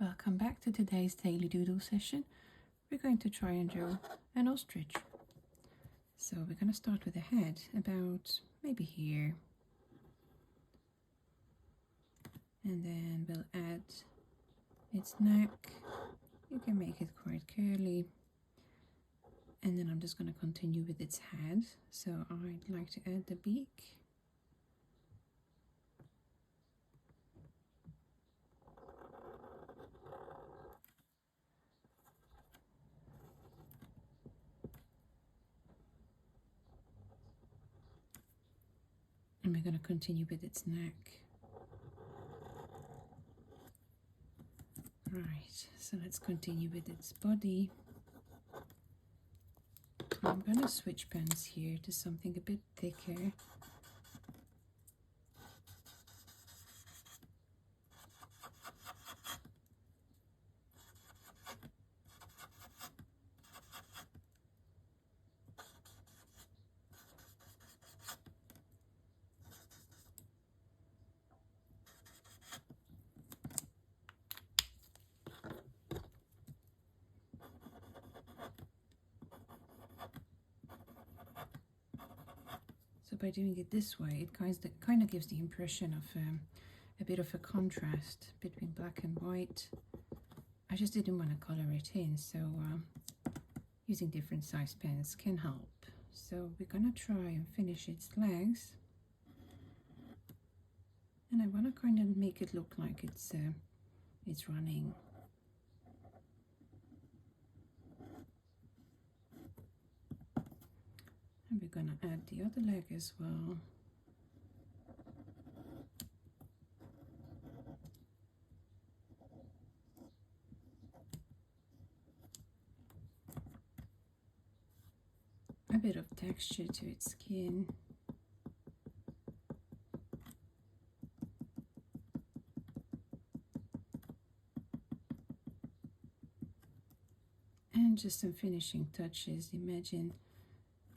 Welcome back to today's daily doodle session. We're going to try and draw an ostrich. So we're going to start with the head about maybe here. And then we'll add its neck. You can make it quite curly. And then I'm just going to continue with its head. So I'd like to add the beak. And we're going to continue with its neck. Right, so let's continue with its body. I'm going to switch pens here to something a bit thicker. So by doing it this way, it kind of gives the impression of a bit of a contrast between black and white. I just didn't want to color it in, so using different size pens can help. So we're gonna try and finish its legs, and I want to kind of make it look like it's running. And we're gonna add the other leg as well. A bit of texture to its skin. And just some finishing touches. Imagine,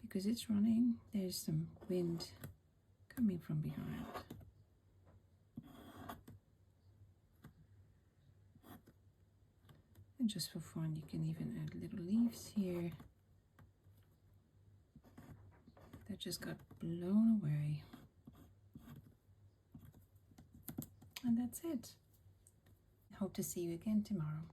because it's running, there's some wind coming from behind. And just for fun, you can even add little leaves here that just got blown away. And that's it. Hope to see you again tomorrow.